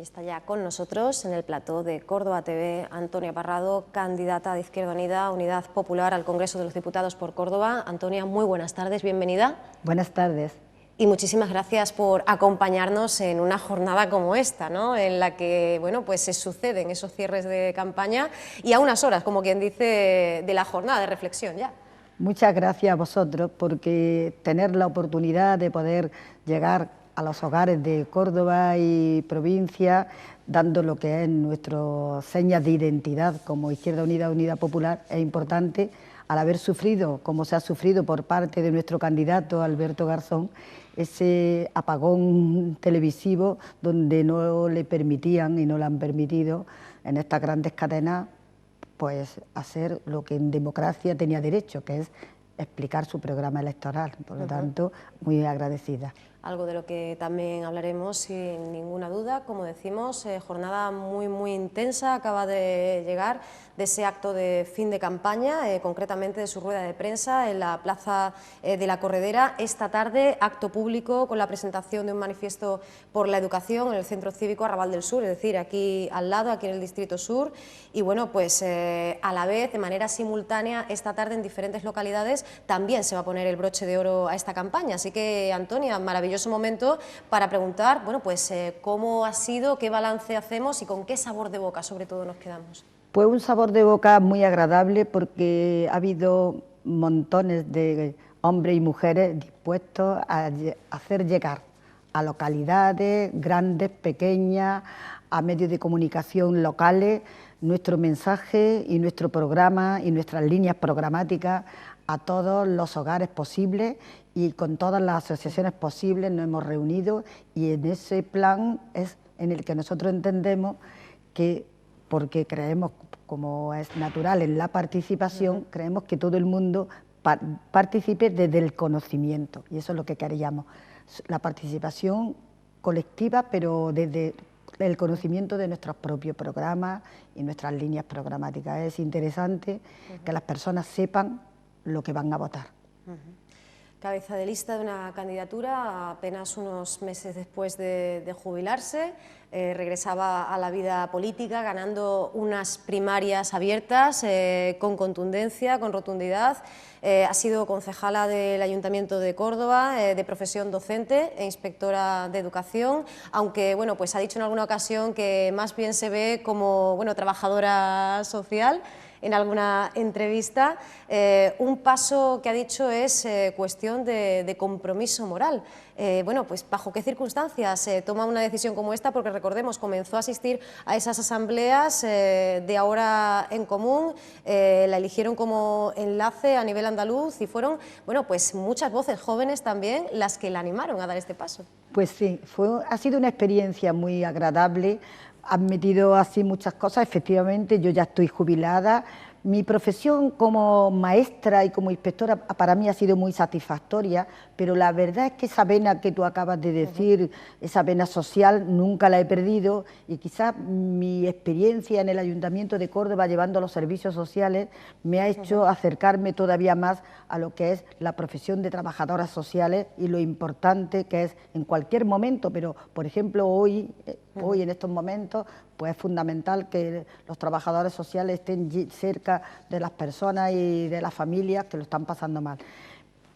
Y está ya con nosotros en el plató de Córdoba TV Antonia Parrado, candidata de Izquierda Unida, Unidad Popular al Congreso de los Diputados por Córdoba. Antonia, muy buenas tardes, bienvenida. Buenas tardes. Y muchísimas gracias por acompañarnos en una jornada como esta, ¿no? En la que bueno, pues se suceden esos cierres de campaña y a unas horas, como quien dice, de la jornada de reflexión ya. Muchas gracias a vosotros porque tener la oportunidad de poder llegar a los hogares de Córdoba y provincia, dando lo que es nuestras señas de identidad como Izquierda Unida, Unidad Popular, es importante al haber sufrido, como se ha sufrido por parte de nuestro candidato Alberto Garzón, ese apagón televisivo donde no le permitían y no le han permitido en estas grandes cadenas pues hacer lo que en democracia tenía derecho, que es explicar su programa electoral. Por lo tanto, muy agradecida. Algo de lo que también hablaremos sin ninguna duda. Como decimos, jornada muy intensa acaba de llegar de ese acto de fin de campaña, concretamente de su rueda de prensa en la Plaza de la Corredera. Esta tarde, acto público con la presentación de un manifiesto por la educación en el Centro Cívico Arrabal del Sur, es decir, aquí al lado, aquí en el Distrito Sur. Y bueno, pues a la vez, de manera simultánea, esta tarde en diferentes localidades también se va a poner el broche de oro a esta campaña. Así que, Antonia, maravilloso momento para preguntar, bueno, pues cómo ha sido, qué balance hacemos y con qué sabor de boca sobre todo nos quedamos. Pues un sabor de boca muy agradable porque ha habido montones de hombres y mujeres dispuestos a hacer llegar a localidades grandes, pequeñas, a medios de comunicación locales, nuestro mensaje y nuestro programa y nuestras líneas programáticas a todos los hogares posibles, y con todas las asociaciones posibles nos hemos reunido, y en ese plan es en el que nosotros entendemos que, porque creemos, como es natural en la participación, creemos que todo el mundo participe desde el conocimiento, y eso es lo que queríamos, la participación colectiva, pero desde el conocimiento de nuestros propios programas y nuestras líneas programáticas. Es interesante que las personas sepan lo que van a votar. Cabeza de lista de una candidatura apenas unos meses después de jubilarse, regresaba a la vida política ganando unas primarias abiertas con contundencia, con rotundidad. Ha sido concejala del Ayuntamiento de Córdoba, de profesión docente e inspectora de educación, aunque bueno, pues ha dicho en alguna ocasión que más bien se ve como trabajadora social en alguna entrevista. Un paso que ha dicho es cuestión de compromiso moral. Bueno, pues ¿bajo qué circunstancias se toma una decisión como esta? Porque recordemos, comenzó a asistir a esas asambleas de Ahora en Común, la eligieron como enlace a nivel andaluz y fueron, bueno, pues muchas voces jóvenes también las que la animaron a dar este paso. Pues sí, ha sido una experiencia muy agradable. Han metido así muchas cosas. Efectivamente, yo ya estoy jubilada. Mi profesión como maestra y como inspectora para mí ha sido muy satisfactoria, pero la verdad es que esa vena que tú acabas de decir, esa vena social, nunca la he perdido, y quizás mi experiencia en el Ayuntamiento de Córdoba llevando los servicios sociales me ha hecho acercarme todavía más a lo que es la profesión de trabajadoras sociales y lo importante que es en cualquier momento, pero por ejemplo hoy en estos momentos, pues es fundamental que los trabajadores sociales estén cerca de las personas y de las familias que lo están pasando mal.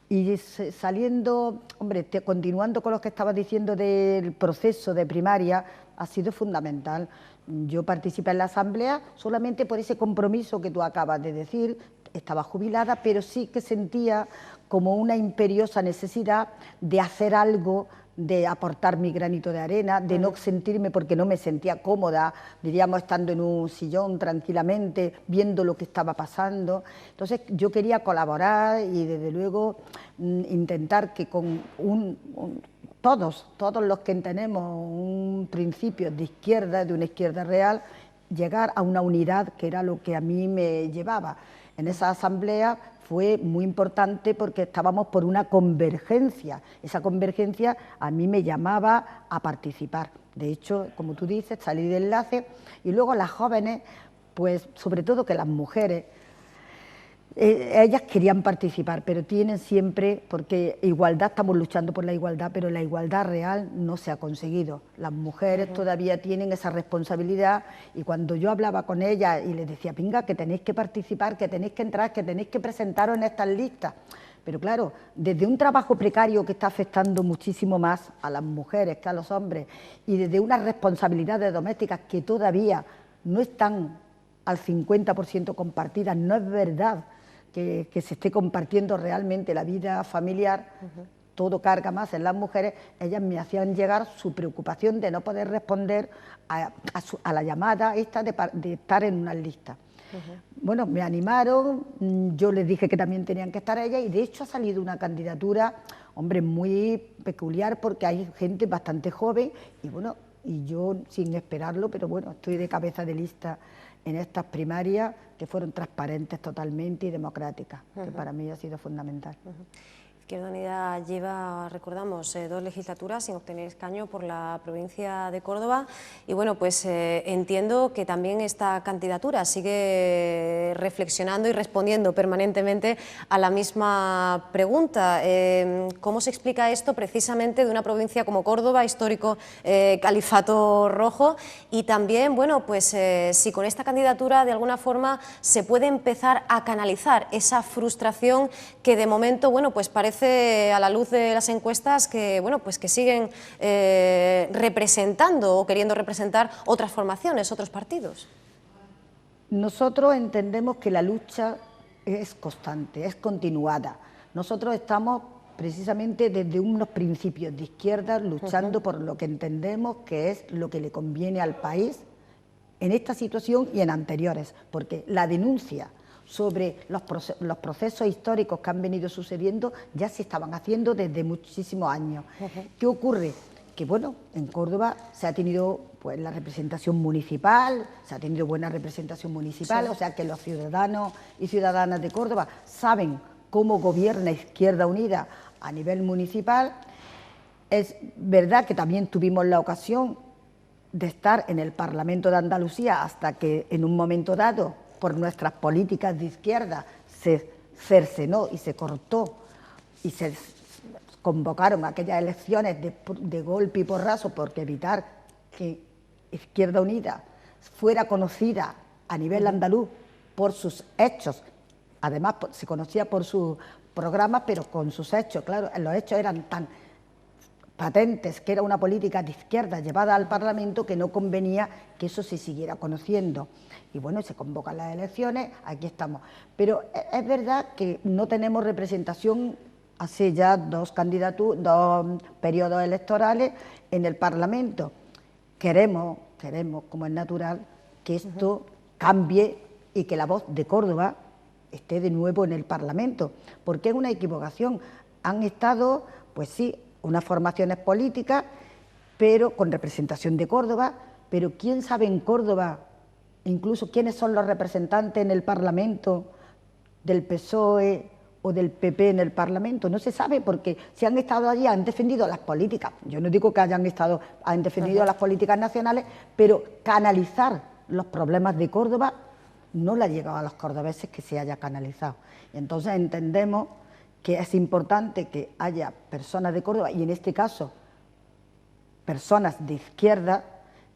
Y saliendo, hombre, continuando con lo que estabas diciendo del proceso de primaria, ha sido fundamental. Yo participé en la asamblea solamente por ese compromiso que tú acabas de decir. Estaba jubilada, pero sí que sentía como una imperiosa necesidad de hacer algo, de aportar mi granito de arena, de no sentirme, porque no me sentía cómoda, diríamos, estando en un sillón tranquilamente, viendo lo que estaba pasando. Entonces yo quería colaborar y desde luego intentar que con todos los que tenemos un principio de izquierda, de una izquierda real, llegar a una unidad, que era lo que a mí me llevaba. En esa asamblea fue muy importante porque estábamos por una convergencia. Esa convergencia a mí me llamaba a participar. De hecho, como tú dices, salí de enlace, y luego las jóvenes, pues sobre todo que las mujeres, Ellas querían participar, pero tienen siempre, porque igualdad, estamos luchando por la igualdad, pero la igualdad real no se ha conseguido. Las mujeres todavía tienen esa responsabilidad, y cuando yo hablaba con ellas y les decía, venga, que tenéis que participar, que tenéis que entrar, que tenéis que presentaros en estas listas. Pero claro, desde un trabajo precario que está afectando muchísimo más a las mujeres que a los hombres, y desde unas responsabilidades domésticas que todavía no están al 50% compartidas, no es verdad que se esté compartiendo realmente la vida familiar, todo carga más en las mujeres. Ellas me hacían llegar su preocupación de no poder responder a la llamada esta de estar en una lista. Bueno, me animaron, yo les dije que también tenían que estar ellas, y de hecho ha salido una candidatura, hombre, muy peculiar, porque hay gente bastante joven, y bueno, y yo sin esperarlo, pero bueno, estoy de cabeza de lista en estas primarias que fueron transparentes totalmente y democráticas, que para mí ha sido fundamental. Izquierda Unida lleva, recordamos, 2 legislaturas sin obtener escaño por la provincia de Córdoba, y bueno, pues entiendo que también esta candidatura sigue reflexionando y respondiendo permanentemente a la misma pregunta. ¿Cómo se explica esto precisamente de una provincia como Córdoba, histórico califato rojo? Y también, bueno, pues si con esta candidatura de alguna forma se puede empezar a canalizar esa frustración que de momento, bueno, pues parece a la luz de las encuestas que, bueno, pues que siguen representando o queriendo representar otras formaciones, otros partidos. Nosotros entendemos que la lucha es constante, es continuada. Nosotros estamos precisamente desde unos principios de izquierda luchando por lo que entendemos que es lo que le conviene al país en esta situación y en anteriores, porque la denuncia sobre los procesos históricos que han venido sucediendo ya se estaban haciendo desde muchísimos años. ¿Qué ocurre? Que bueno, en Córdoba se ha tenido pues la representación municipal, se ha tenido buena representación municipal, o sea que los ciudadanos y ciudadanas de Córdoba saben cómo gobierna Izquierda Unida a nivel municipal. Es verdad que también tuvimos la ocasión de estar en el Parlamento de Andalucía hasta que en un momento dado, por nuestras políticas de izquierda, se cercenó y se cortó y se convocaron aquellas elecciones de golpe y porrazo porque evitar que Izquierda Unida fuera conocida a nivel andaluz por sus hechos. Además se conocía por sus programas, pero con sus hechos, claro, los hechos eran tan patentes que era una política de izquierda llevada al Parlamento que no convenía que eso se siguiera conociendo. Y bueno, se convocan las elecciones, aquí estamos. Pero es verdad que no tenemos representación hace ya 2 periodos electorales en el Parlamento. Queremos, como es natural, que esto cambie y que la voz de Córdoba esté de nuevo en el Parlamento, porque es una equivocación. Han estado, pues sí, unas formaciones políticas, pero con representación de Córdoba, pero ¿quién sabe en Córdoba incluso quiénes son los representantes en el Parlamento del PSOE o del PP en el Parlamento? No se sabe, porque si han estado allí han defendido las políticas, yo no digo que han defendido las políticas nacionales, pero canalizar los problemas de Córdoba no le ha llegado a los cordobeses que se haya canalizado. Y entonces entendemos que es importante que haya personas de Córdoba, y en este caso personas de izquierda,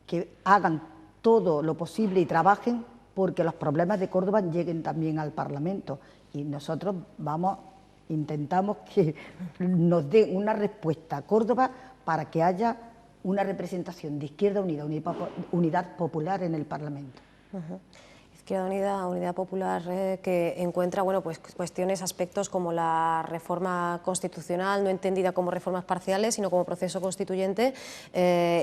que hagan todo lo posible y trabajen porque los problemas de Córdoba lleguen también al Parlamento. Y nosotros intentamos que nos dé una respuesta a Córdoba para que haya una representación de Izquierda Unida, Unidad Popular en el Parlamento. Izquierda Unida, Unidad Popular, que encuentra, bueno, pues cuestiones, aspectos como la reforma constitucional, no entendida como reformas parciales, sino como proceso constituyente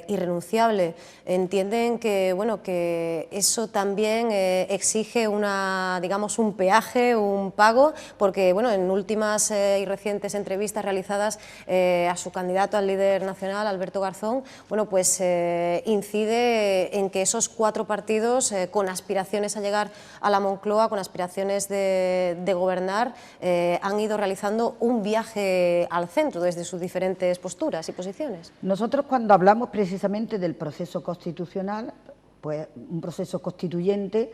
irrenunciable. Entienden que, bueno, que eso también exige digamos, un peaje, un pago, porque, bueno, en últimas y recientes entrevistas realizadas a su candidato al líder nacional, Alberto Garzón, bueno, pues incide en que esos 4 partidos con aspiraciones a llegar a la Moncloa, con aspiraciones de gobernar, han ido realizando un viaje al centro desde sus diferentes posturas y posiciones. Nosotros, cuando hablamos precisamente del proceso constitucional, pues un proceso constituyente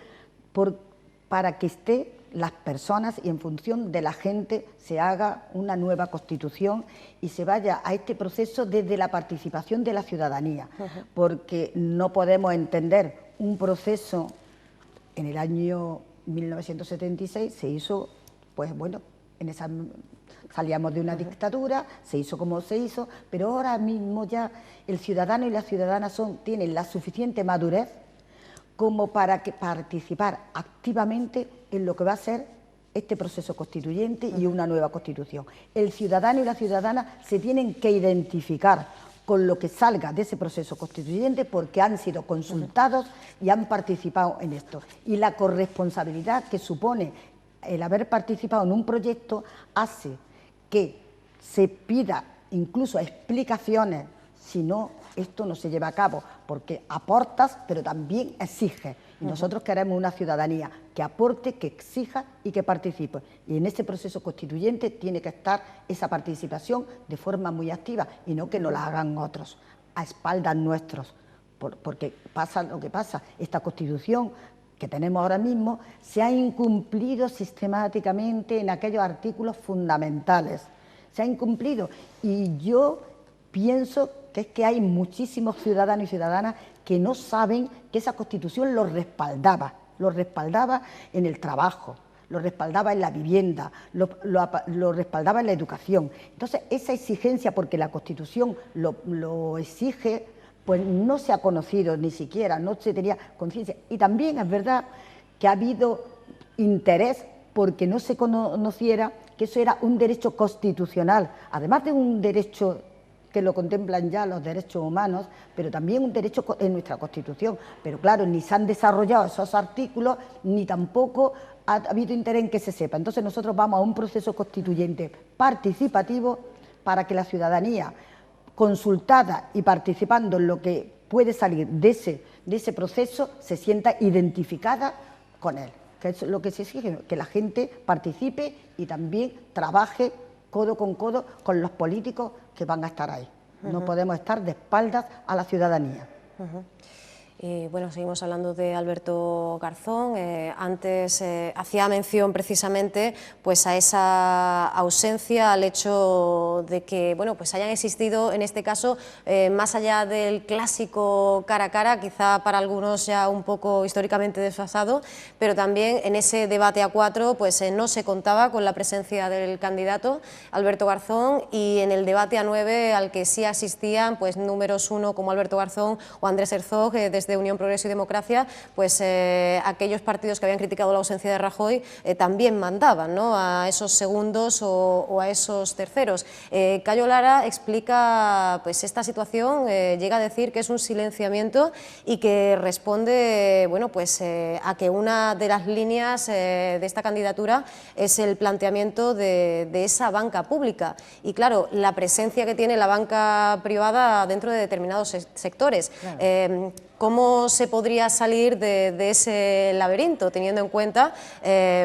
para que esté las personas y en función de la gente se haga una nueva Constitución y se vaya a este proceso desde la participación de la ciudadanía, porque no podemos entender un proceso. En el año 1976 se hizo, pues bueno, salíamos de una dictadura, se hizo como se hizo, pero ahora mismo ya el ciudadano y la ciudadana tienen la suficiente madurez como para participar activamente en lo que va a ser este proceso constituyente y una nueva Constitución. El ciudadano y la ciudadana se tienen que identificar con lo que salga de ese proceso constituyente porque han sido consultados y han participado en esto. Y la corresponsabilidad que supone el haber participado en un proyecto hace que se pida incluso explicaciones si no, esto no se lleva a cabo, porque aportas, pero también exiges. Y nosotros queremos una ciudadanía que aporte, que exija y que participe. Y en este proceso constituyente tiene que estar esa participación de forma muy activa y no que nos la hagan otros, a espaldas nuestros. Porque pasa lo que pasa, esta Constitución que tenemos ahora mismo se ha incumplido sistemáticamente en aquellos artículos fundamentales. Se ha incumplido y yo pienso que es que hay muchísimos ciudadanos y ciudadanas que no saben que esa Constitución los respaldaba en el trabajo, lo respaldaba en la vivienda, lo respaldaba en la educación. Entonces, esa exigencia, porque la Constitución lo exige, pues no se ha conocido ni siquiera, no se tenía conciencia. Y también es verdad que ha habido interés porque no se conociera que eso era un derecho constitucional, además de un derecho que lo contemplan ya los derechos humanos, pero también un derecho en nuestra Constitución. Pero claro, ni se han desarrollado esos artículos, ni tampoco ha habido interés en que se sepa. Entonces nosotros vamos a un proceso constituyente participativo para que la ciudadanía, consultada y participando en lo que puede salir de ese proceso, se sienta identificada con él, que es lo que se exige, que la gente participe y también trabaje codo con los políticos que van a estar ahí. No podemos estar de espaldas a la ciudadanía. Y bueno, seguimos hablando de Alberto Garzón. Antes hacía mención precisamente pues a esa ausencia, al hecho de que bueno, pues hayan existido en este caso, más allá del clásico cara a cara, quizá para algunos ya un poco históricamente desfasado, pero también en ese debate a cuatro pues no se contaba con la presencia del candidato Alberto Garzón, y en el debate a 9 al que sí asistían pues números 1 como Alberto Garzón o Andrés Herzog desde Unión Progreso y Democracia, pues aquellos partidos que habían criticado la ausencia de Rajoy también mandaban, ¿no?, a esos segundos o a esos terceros. Cayo Lara explica pues esta situación, llega a decir que es un silenciamiento y que responde bueno, pues, a que una de las líneas de esta candidatura es el planteamiento de esa banca pública y claro, la presencia que tiene la banca privada dentro de determinados sectores. Claro. ¿Cómo se podría salir de ese laberinto, teniendo en cuenta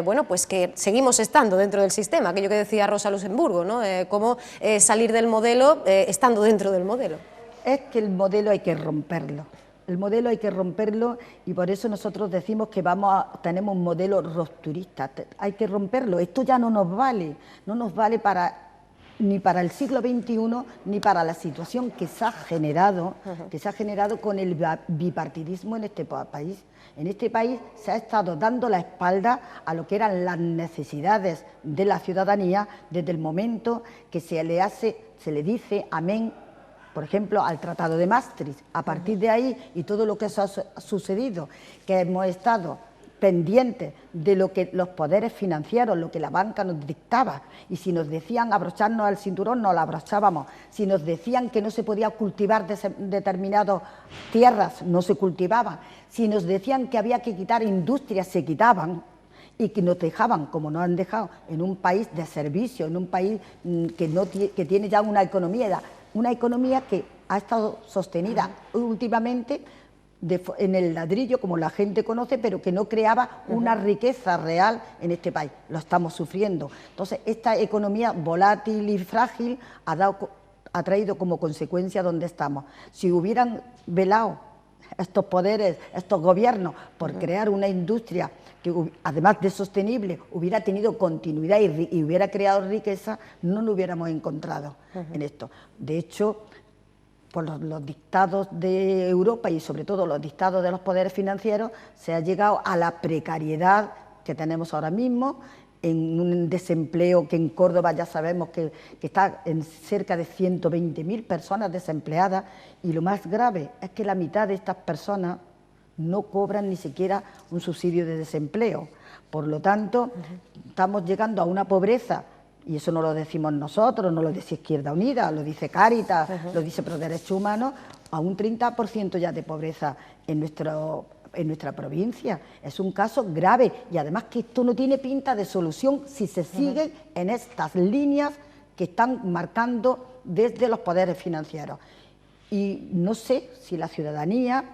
bueno, pues que seguimos estando dentro del sistema, aquello que decía Rosa Luxemburgo, ¿no? ¿Cómo salir del modelo estando dentro del modelo? Es que el modelo hay que romperlo. El modelo hay que romperlo y por eso nosotros decimos que tenemos un modelo rupturista. Hay que romperlo. Esto ya no nos vale ni para el siglo XXI, ni para la situación que se ha generado con el bipartidismo en este país. En este país se ha estado dando la espalda a lo que eran las necesidades de la ciudadanía desde el momento que se le dice amén, por ejemplo, al Tratado de Maastricht. A partir de ahí y todo lo que eso ha sucedido, que hemos estado pendientes de lo que los poderes financieros, lo que la banca nos dictaba, y si nos decían abrocharnos al cinturón, nos lo abrochábamos, si nos decían que no se podía cultivar determinadas tierras, no se cultivaban, si nos decían que había que quitar industrias, se quitaban, y que nos dejaban, como nos han dejado, en un país de servicio, en un país que tiene ya una economía que ha estado sostenida últimamente en el ladrillo, como la gente conoce, pero que no creaba una riqueza real en este país. Lo estamos sufriendo. Entonces, esta economía volátil y frágil ha traído como consecuencia donde estamos. Si hubieran velado estos poderes, estos gobiernos, por crear una industria que además de sostenible, hubiera tenido continuidad y hubiera creado riqueza, no lo hubiéramos encontrado en esto. De hecho, por los dictados de Europa y sobre todo los dictados de los poderes financieros, se ha llegado a la precariedad que tenemos ahora mismo, en un desempleo que en Córdoba ya sabemos que está en cerca de 120.000 personas desempleadas, y lo más grave es que la mitad de estas personas no cobran ni siquiera un subsidio de desempleo. Por lo tanto, estamos llegando a una pobreza, y eso no lo decimos nosotros, no lo dice Izquierda Unida, lo dice Cáritas, lo dice Pro Derechos Humanos, a un 30% ya de pobreza en nuestra provincia. Es un caso grave, y además que esto no tiene pinta de solución si se siguen en estas líneas que están marcando desde los poderes financieros. Y no sé si la ciudadanía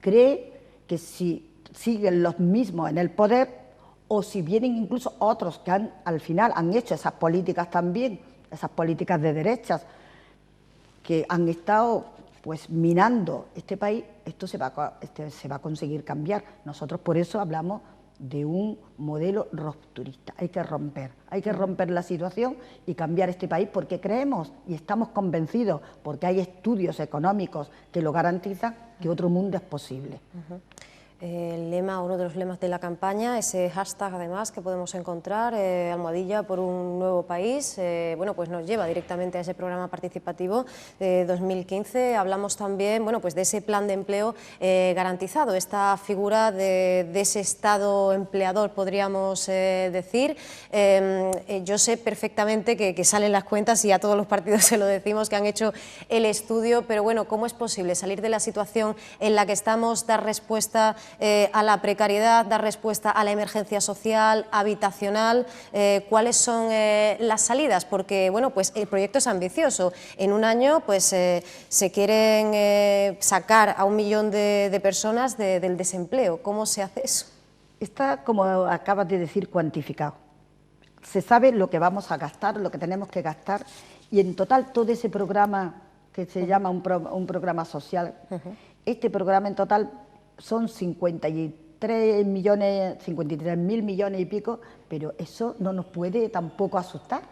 cree que si siguen los mismos en el poder, o si vienen incluso otros que al final han hecho esas políticas también, esas políticas de derechas, que han estado pues minando este país, esto se va a conseguir cambiar. Nosotros por eso hablamos de un modelo rupturista. Hay que romper la situación y cambiar este país, porque creemos y estamos convencidos, porque hay estudios económicos que lo garantizan, que otro mundo es posible. El lema, uno de los lemas de la campaña, ese hashtag además que podemos encontrar, almohadilla por un nuevo país, bueno, pues nos lleva directamente a ese programa participativo de 2015. Hablamos también, bueno, pues de ese plan de empleo garantizado, esta figura de ese Estado empleador, podríamos decir. Yo sé perfectamente que salen las cuentas, y a todos los partidos se lo decimos, que han hecho el estudio, pero bueno, ¿cómo es posible salir de la situación en la que estamos, dar respuesta a la precariedad, dar respuesta a la emergencia social, habitacional? ¿Cuáles son las salidas? Porque bueno, pues el proyecto es ambicioso. En un año pues se quieren sacar a 1 millón de personas del desempleo. ¿Cómo se hace eso? Está, como acabas de decir, cuantificado. Se sabe lo que vamos a gastar, lo que tenemos que gastar, y en total todo ese programa que se llama un programa social, este programa en total son 53.000 millones y pico, pero eso no nos puede tampoco asustar.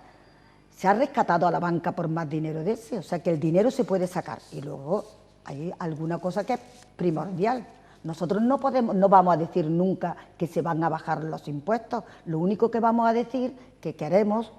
Se ha rescatado a la banca por más dinero de ese, o sea que el dinero se puede sacar, y luego hay alguna cosa que es primordial. Nosotros no vamos a decir nunca que se van a bajar los impuestos, lo único que vamos a decir que queremos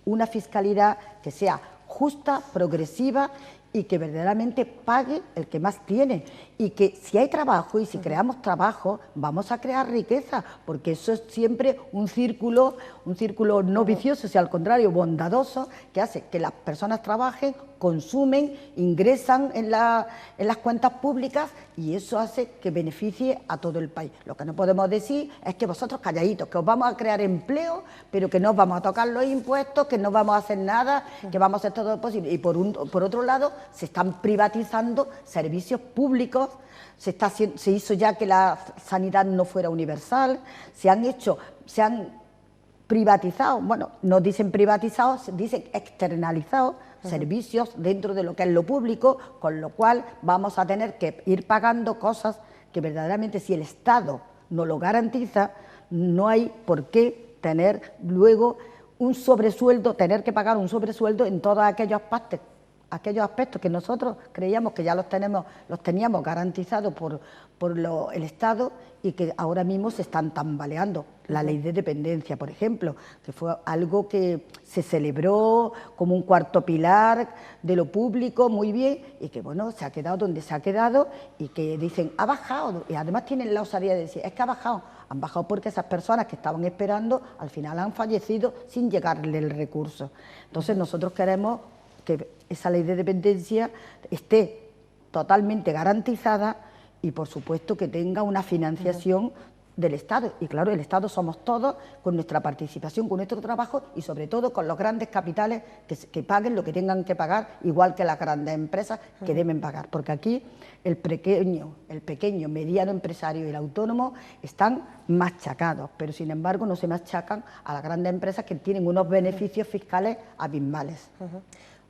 una fiscalidad que sea justa, progresiva, y que verdaderamente pague el que más tiene, y que si hay trabajo y si creamos trabajo, vamos a crear riqueza, porque eso es siempre un círculo no vicioso, sino al contrario, bondadoso, que hace que las personas trabajen, consumen, ingresan en las cuentas públicas, y eso hace que beneficie a todo el país. Lo que no podemos decir es que vosotros calladitos, que os vamos a crear empleo, pero que no os vamos a tocar los impuestos, que no vamos a hacer nada, que vamos a hacer todo lo posible. Y por otro lado, se están privatizando servicios públicos, se hizo ya que la sanidad no fuera universal, se han privatizado, bueno, no dicen privatizados, dicen externalizados servicios dentro de lo que es lo público, con lo cual vamos a tener que ir pagando cosas que verdaderamente, si el Estado no lo garantiza, no hay por qué tener luego un sobresueldo, tener que pagar un sobresueldo en todos aquellos aspectos que nosotros creíamos que ya los teníamos garantizados por el Estado, y que ahora mismo se están tambaleando. La ley de dependencia, por ejemplo, que fue algo que se celebró como un cuarto pilar de lo público, muy bien, y que bueno, se ha quedado donde se ha quedado, y que dicen, ha bajado, y además tienen la osadía de decir, es que ha bajado. Han bajado porque esas personas que estaban esperando al final han fallecido sin llegarle el recurso. Entonces nosotros queremos que esa ley de dependencia esté totalmente garantizada, y por supuesto que tenga una financiación del Estado. Y claro, el Estado somos todos, con nuestra participación, con nuestro trabajo, y sobre todo con los grandes capitales que paguen lo que tengan que pagar, igual que las grandes empresas que deben pagar. Porque aquí el pequeño, mediano empresario y el autónomo están machacados, pero sin embargo no se machacan a las grandes empresas, que tienen unos beneficios fiscales abismales.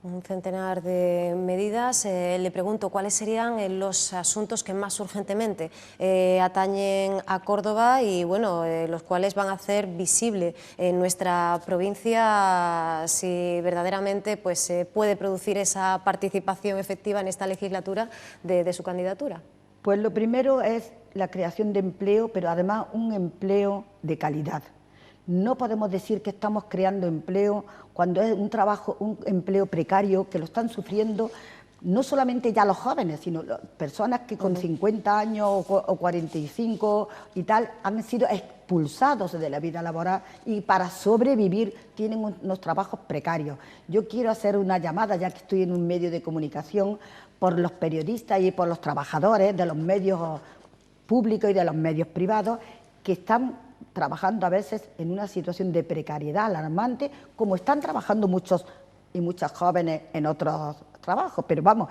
Un centenar de medidas. Le pregunto cuáles serían los asuntos que más urgentemente atañen a Córdoba y bueno, los cuales van a hacer visible en nuestra provincia si verdaderamente pues, se puede producir esa participación efectiva en esta legislatura de su candidatura. Pues lo primero es la creación de empleo, pero además un empleo de calidad. No podemos decir que estamos creando empleo cuando es un empleo precario que lo están sufriendo no solamente ya los jóvenes, sino personas que con 50 años o 45 y tal han sido expulsados de la vida laboral y para sobrevivir tienen unos trabajos precarios. Yo quiero hacer una llamada, ya que estoy en un medio de comunicación, por los periodistas y por los trabajadores de los medios públicos y de los medios privados que están trabajando a veces en una situación de precariedad alarmante, como están trabajando muchos y muchas jóvenes en otros trabajos. Pero vamos,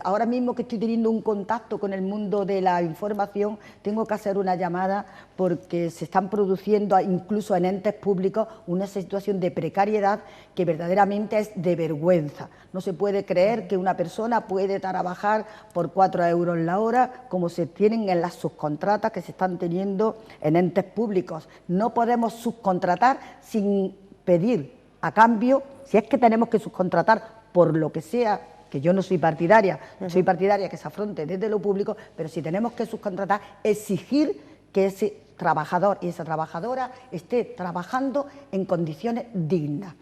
ahora mismo que estoy teniendo un contacto con el mundo de la información, tengo que hacer una llamada porque se están produciendo incluso en entes públicos una situación de precariedad que verdaderamente es de vergüenza. No se puede creer que una persona puede trabajar por 4 euros la hora como se tienen en las subcontratas que se están teniendo en entes públicos. No podemos subcontratar sin pedir a cambio, si es que tenemos que subcontratar por lo que sea, que yo no soy partidaria, soy partidaria que se afronte desde lo público, pero si tenemos que subcontratar, exigir que ese trabajador y esa trabajadora esté trabajando en condiciones dignas.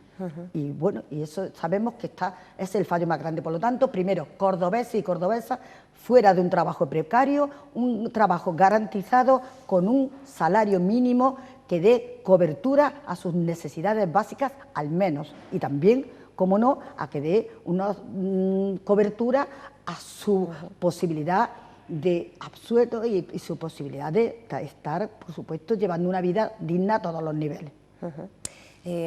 Y bueno, y eso sabemos que es el fallo más grande. Por lo tanto, primero, cordobeses y cordobesas fuera de un trabajo precario, un trabajo garantizado con un salario mínimo que dé cobertura a sus necesidades básicas al menos, y también, como no, a que dé una cobertura a su posibilidad de absuelto y su posibilidad de estar, por supuesto, llevando una vida digna a todos los niveles.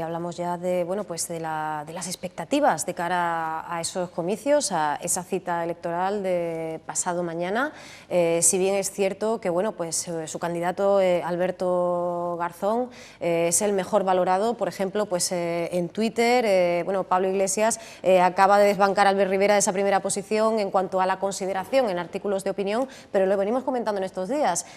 Hablamos ya de, bueno, pues de las expectativas de cara a esos comicios, a esa cita electoral de pasado mañana. Si bien es cierto que bueno, pues, su candidato Alberto Garzón es el mejor valorado, por ejemplo, pues, en Twitter, bueno, Pablo Iglesias acaba de desbancar a Albert Rivera de esa primera posición en cuanto a la consideración en artículos de opinión, pero lo venimos comentando en estos días.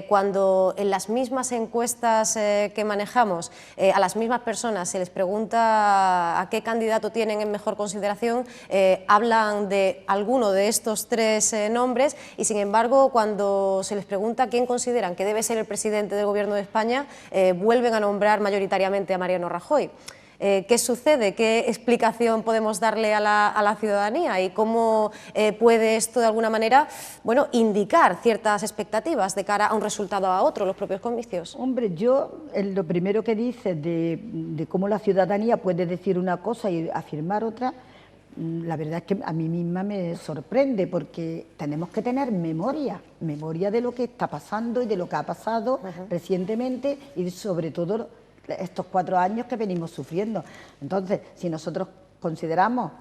Cuando en las mismas encuestas que manejamos, a las mismas personas se les pregunta a qué candidato tienen en mejor consideración, hablan de alguno de estos tres nombres y sin embargo cuando se les pregunta quién consideran que debe ser el presidente del Gobierno de España, vuelven a nombrar mayoritariamente a Mariano Rajoy. ¿Qué sucede? ¿Qué explicación podemos darle a la ciudadanía? ¿Y cómo puede esto de alguna manera, bueno, indicar ciertas expectativas de cara a un resultado a otro, los propios comicios? Hombre, yo lo primero que dices de cómo la ciudadanía puede decir una cosa y afirmar otra, la verdad es que a mí misma me sorprende porque tenemos que tener memoria de lo que está pasando y de lo que ha pasado recientemente y sobre todo estos 4 años que venimos sufriendo. Entonces, si nosotros consideramos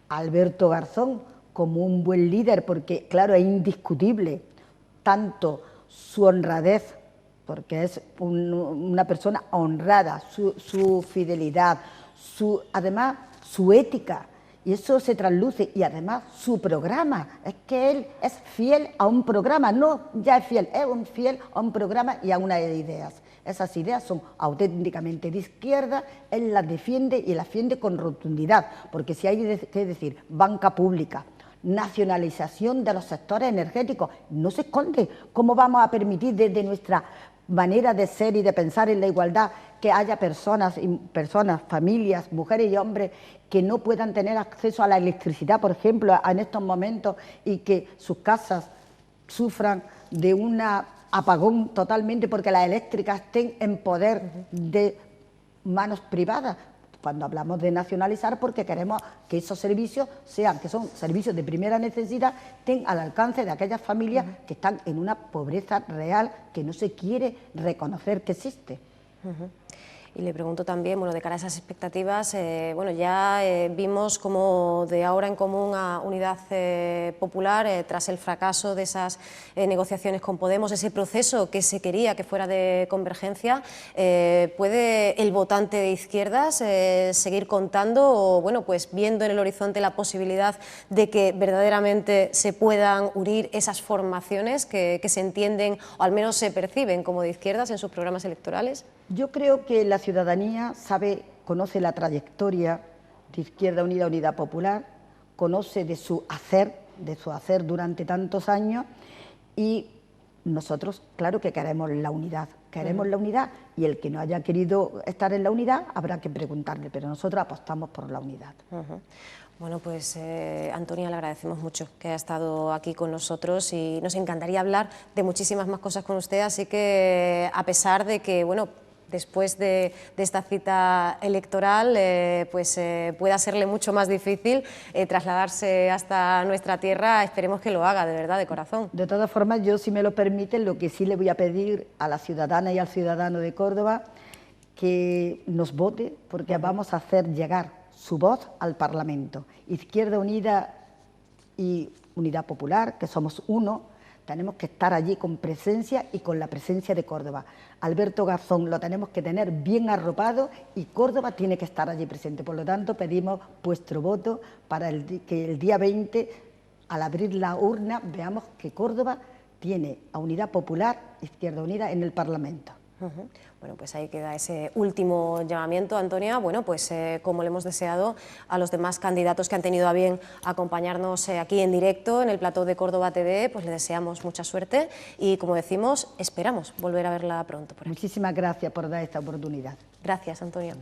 a Alberto Garzón como un buen líder, porque claro, es indiscutible tanto su honradez, porque es una persona honrada, su fidelidad, además su ética, y eso se trasluce, y además su programa, es que él es fiel a un programa, no ya es fiel a un programa y a unas ideas. Esas ideas son auténticamente de izquierda, él las defiende y las defiende con rotundidad, porque si hay que decir banca pública, nacionalización de los sectores energéticos, no se esconde. ¿Cómo vamos a permitir desde nuestra manera de ser y de pensar en la igualdad que haya personas, familias, mujeres y hombres que no puedan tener acceso a la electricidad, por ejemplo, en estos momentos y que sus casas sufran de una apagón totalmente porque las eléctricas estén en poder de manos privadas? Cuando hablamos de nacionalizar, porque queremos que esos servicios que son servicios de primera necesidad, estén al alcance de aquellas familias que están en una pobreza real que no se quiere reconocer que existe. Y le pregunto también, bueno, de cara a esas expectativas, bueno, ya vimos como de ahora en común a Unidad Popular, tras el fracaso de esas negociaciones con Podemos, ese proceso que se quería que fuera de convergencia, ¿puede el votante de izquierdas seguir contando o, bueno, pues viendo en el horizonte la posibilidad de que verdaderamente se puedan unir esas formaciones que se entienden o al menos se perciben como de izquierdas en sus programas electorales? Yo creo que la ciudadanía conoce la trayectoria de Izquierda Unida, Unidad Popular, conoce de su hacer durante tantos años, y nosotros, claro que queremos la unidad, y el que no haya querido estar en la unidad habrá que preguntarle, pero nosotros apostamos por la unidad. Bueno, pues Antonia, le agradecemos mucho que haya estado aquí con nosotros y nos encantaría hablar de muchísimas más cosas con usted, así que a pesar de que, bueno, después de esta cita electoral pueda serle mucho más difícil trasladarse hasta nuestra tierra, esperemos que lo haga de verdad, de corazón. De todas formas, yo, si me lo permiten, lo que sí le voy a pedir a la ciudadana y al ciudadano de Córdoba, que nos vote, porque vamos a hacer llegar su voz al Parlamento. Izquierda Unida y Unidad Popular, que somos uno, tenemos que estar allí con presencia y con la presencia de Córdoba. Alberto Garzón lo tenemos que tener bien arropado y Córdoba tiene que estar allí presente. Por lo tanto, pedimos vuestro voto para que el día 20, al abrir la urna, veamos que Córdoba tiene a Unidad Popular, Izquierda Unida en el Parlamento. Bueno, pues ahí queda ese último llamamiento, Antonia. Bueno, pues como le hemos deseado a los demás candidatos que han tenido a bien acompañarnos aquí en directo en el plató de Córdoba TV, pues le deseamos mucha suerte y, como decimos, esperamos volver a verla pronto por aquí. Muchísimas gracias por dar esta oportunidad. Gracias, Antonia.